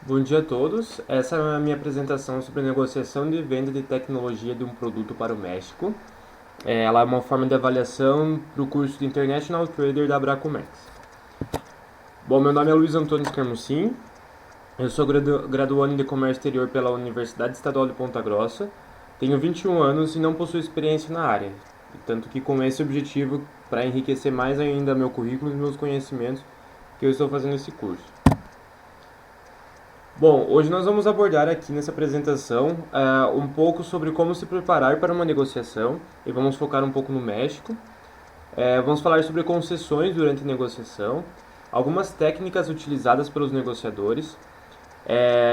Bom dia a todos. Essa é a minha apresentação sobre a negociação de venda de tecnologia de um produto para o México. Ela é uma forma de avaliação para o curso de International Trader da Abracomex. Bom, meu nome é Luiz Antônio Escarmucim. Eu sou graduando de Comércio Exterior pela Universidade Estadual de Ponta Grossa. Tenho 21 anos e não possuo experiência na área. Tanto que com esse objetivo, para enriquecer mais ainda meu currículo e meus conhecimentos, que eu estou fazendo esse curso. Bom, hoje nós vamos abordar aqui nessa apresentação um pouco sobre como se preparar para uma negociação e vamos focar um pouco no México. Vamos falar sobre concessões durante a negociação, algumas técnicas utilizadas pelos negociadores,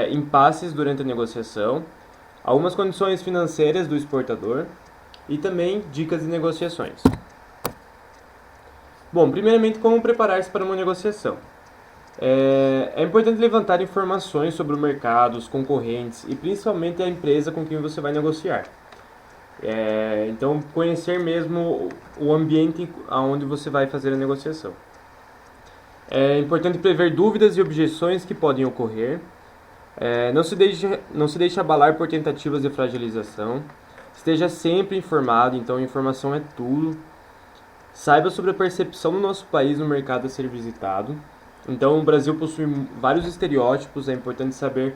impasses durante a negociação, algumas condições financeiras do exportador e também dicas de negociações. Bom, primeiramente, como preparar-se para uma negociação. É importante levantar informações sobre o mercado, os concorrentes e principalmente a empresa com quem você vai negociar. Então, conhecer mesmo o ambiente onde você vai fazer a negociação. É importante prever dúvidas e objeções que podem ocorrer. Não se deixe abalar por tentativas de fragilização. Esteja sempre informado, então informação é tudo. Saiba sobre a percepção do nosso país no mercado a ser visitado. Então, o Brasil possui vários estereótipos, é importante saber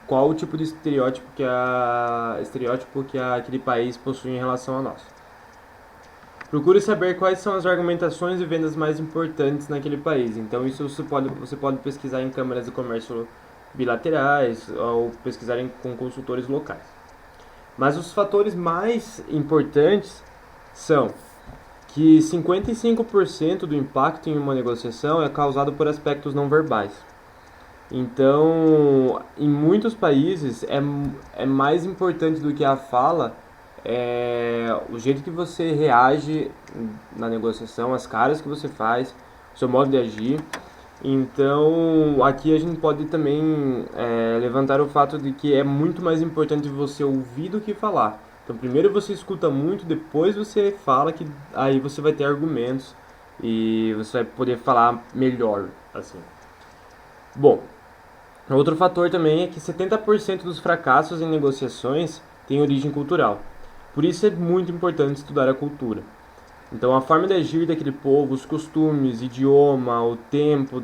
qual o tipo de estereótipo que aquele país possui em relação a nós. Procure saber quais são as argumentações e vendas mais importantes naquele país. Então, isso você pode pesquisar em câmaras de comércio bilaterais ou pesquisar com consultores locais. Mas os fatores mais importantes são que 55% do impacto em uma negociação é causado por aspectos não verbais. Então, em muitos países, é mais importante do que a fala o jeito que você reage na negociação, as caras que você faz, o seu modo de agir. Então, aqui a gente pode também levantar o fato de que é muito mais importante você ouvir do que falar. Então, primeiro você escuta muito, depois você fala, que aí você vai ter argumentos e você vai poder falar melhor, assim. Bom, outro fator também é que 70% dos fracassos em negociações têm origem cultural. Por isso é muito importante estudar a cultura. Então, a forma de agir daquele povo, os costumes, idioma, o tempo,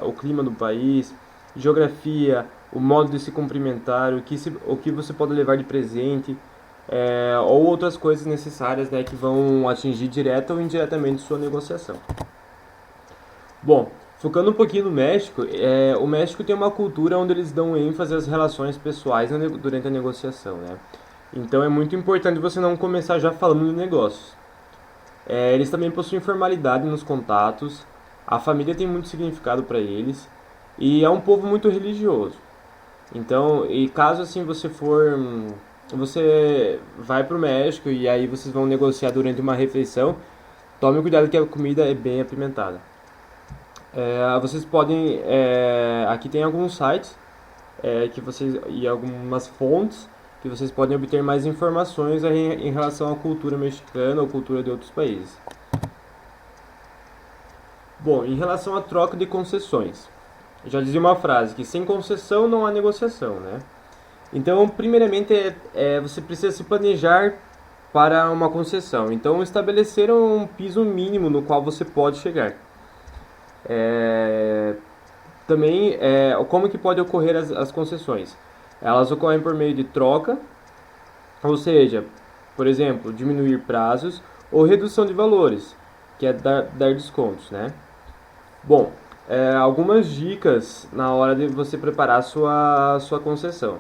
o clima do país, geografia, o modo de se cumprimentar, o que você pode levar de presente, ou outras coisas necessárias, né, que vão atingir direta ou indiretamente sua negociação. Bom, focando um pouquinho no México, o México tem uma cultura onde eles dão ênfase às relações pessoais durante a negociação, né? Então é muito importante você não começar já falando de negócios. Eles também possuem formalidade nos contatos, a família tem muito significado para eles e é um povo muito religioso. Então, e caso assim você vai pro México e aí vocês vão negociar durante uma refeição, tome cuidado que a comida é bem apimentada. Vocês podem, aqui tem alguns sites e algumas fontes que vocês podem obter mais informações em relação à cultura mexicana ou cultura de outros países. Bom, em relação à troca de concessões, já dizia uma frase que sem concessão não há negociação, né? Então, primeiramente, você precisa se planejar para uma concessão. Então, estabelecer um piso mínimo no qual você pode chegar. Também, como que pode ocorrer as concessões? Elas ocorrem por meio de troca, ou seja, por exemplo, diminuir prazos ou redução de valores, que é dar descontos, né? Bom, algumas dicas na hora de você preparar sua concessão.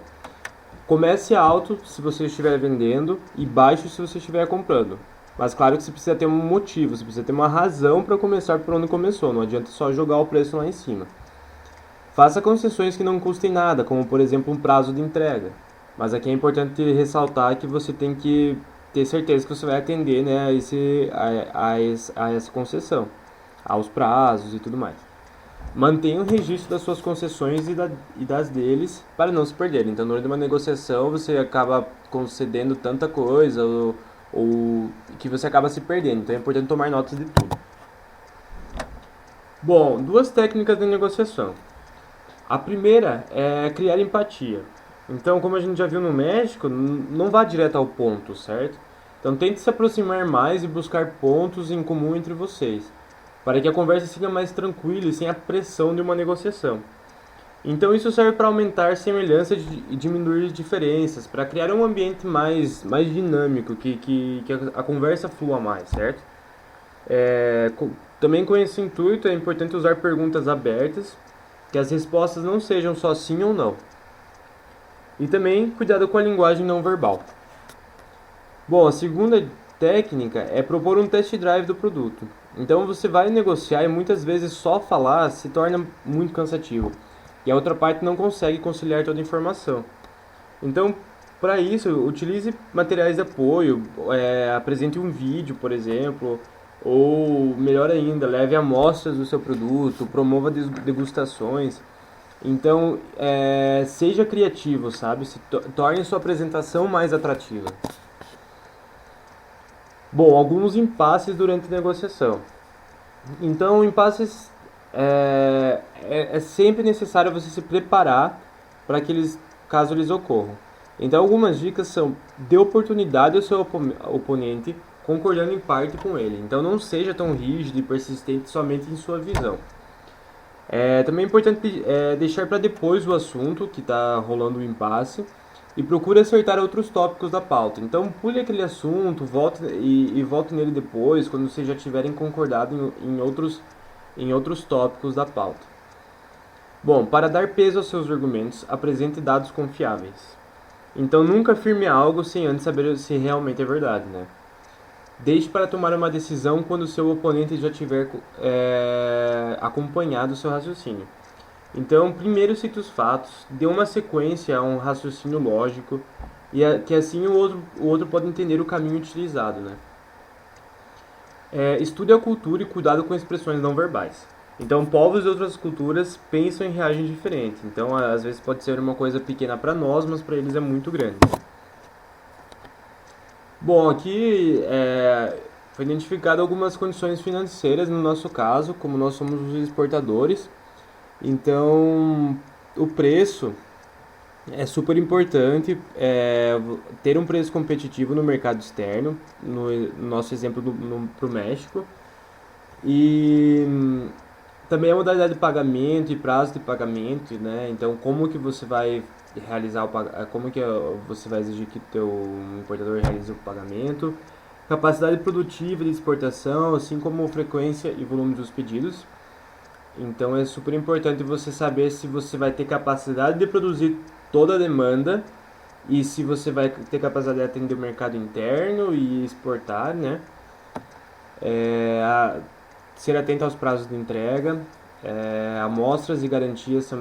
Comece alto se você estiver vendendo e baixo se você estiver comprando. Mas claro que você precisa ter um motivo, você precisa ter uma razão para começar por onde começou, não adianta só jogar o preço lá em cima. Faça concessões que não custem nada, como por exemplo um prazo de entrega. Mas aqui é importante ressaltar que você tem que ter certeza que você vai atender, né, a essa concessão, aos prazos e tudo mais. Mantenha o registro das suas concessões e das deles para não se perder. Então, durante uma negociação, você acaba concedendo tanta coisa ou que você acaba se perdendo. Então, é importante tomar notas de tudo. Bom, duas técnicas de negociação. A primeira é criar empatia. Então, como a gente já viu no México, não vá direto ao ponto, certo? Então, tente se aproximar mais e buscar pontos em comum entre vocês, para que a conversa siga mais tranquila e sem a pressão de uma negociação. Então, isso serve para aumentar semelhanças e diminuir diferenças, para criar um ambiente mais dinâmico, que a conversa flua mais, certo? Também com esse intuito é importante usar perguntas abertas, que as respostas não sejam só sim ou não. E também cuidado com a linguagem não verbal. Bom, a segunda técnica é propor um test drive do produto. Então você vai negociar e muitas vezes só falar se torna muito cansativo. E a outra parte não consegue conciliar toda a informação. Então, para isso, utilize materiais de apoio, apresente um vídeo, por exemplo, ou melhor ainda, leve amostras do seu produto, promova degustações. Então, seja criativo, sabe? Torne sua apresentação mais atrativa. Bom, alguns impasses durante a negociação. Então, impasses é sempre necessário você se preparar para que caso eles ocorram. Então, algumas dicas são: dê oportunidade ao seu oponente, concordando em parte com ele. Então, não seja tão rígido e persistente somente em sua visão. Também é importante deixar para depois o assunto que está rolando o impasse e procure acertar outros tópicos da pauta. Então, pule aquele assunto, volte nele depois, quando vocês já tiverem concordado em outros tópicos da pauta. Bom, para dar peso aos seus argumentos, apresente dados confiáveis. Então, nunca afirme algo sem antes saber se realmente é verdade, né? Deixe para tomar uma decisão quando seu oponente já tiver acompanhado o seu raciocínio. Então, primeiro cite os fatos, dê uma sequência a um raciocínio lógico, que assim o outro pode entender o caminho utilizado, né? Estude a cultura e cuidado com expressões não verbais. Então, povos de outras culturas pensam e reagem diferente. Então, às vezes pode ser uma coisa pequena para nós, mas para eles é muito grande. Bom, aqui foi identificado algumas condições financeiras no nosso caso, como nós somos os exportadores. Então, o preço é super importante, ter um preço competitivo no mercado externo, no nosso exemplo para o México. E também a modalidade de pagamento e prazo de pagamento, né? Então, como que você vai realizar como que você vai exigir que o teu importador realize o pagamento, capacidade produtiva de exportação, assim como frequência e volume dos pedidos. Então é super importante você saber se você vai ter capacidade de produzir toda a demanda e se você vai ter capacidade de atender o mercado interno e exportar, né? Ser atento aos prazos de entrega, amostras e garantias,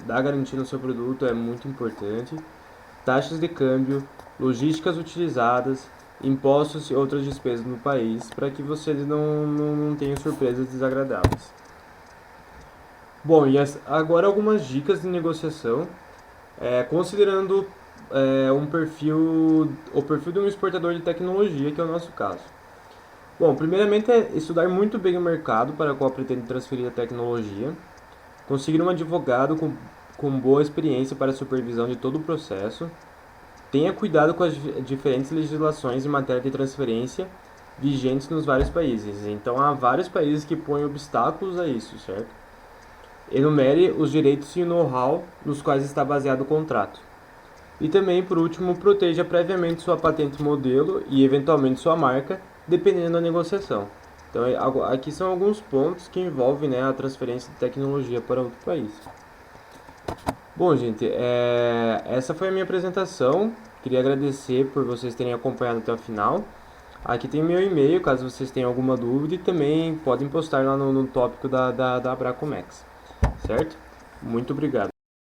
dar garantia no seu produto é muito importante, taxas de câmbio, logísticas utilizadas, impostos e outras despesas no país, para que vocês não tenham surpresas desagradáveis. Bom, e agora algumas dicas de negociação, considerando o perfil de um exportador de tecnologia, que é o nosso caso. Bom, primeiramente é estudar muito bem o mercado para o qual pretende transferir a tecnologia, conseguir um advogado com boa experiência para a supervisão de todo o processo, tenha cuidado com as diferentes legislações em matéria de transferência vigentes nos vários países. Então há vários países que põem obstáculos a isso, certo? Enumere os direitos e o know-how nos quais está baseado o contrato. E também, por último, proteja previamente sua patente modelo e eventualmente sua marca, dependendo da negociação. Então, aqui são alguns pontos que envolvem, né, a transferência de tecnologia para outro país. Bom, gente, essa foi a minha apresentação. Queria agradecer por vocês terem acompanhado até o final. Aqui tem meu e-mail, caso vocês tenham alguma dúvida, e também podem postar lá no tópico da Abracomex, certo? Muito obrigado.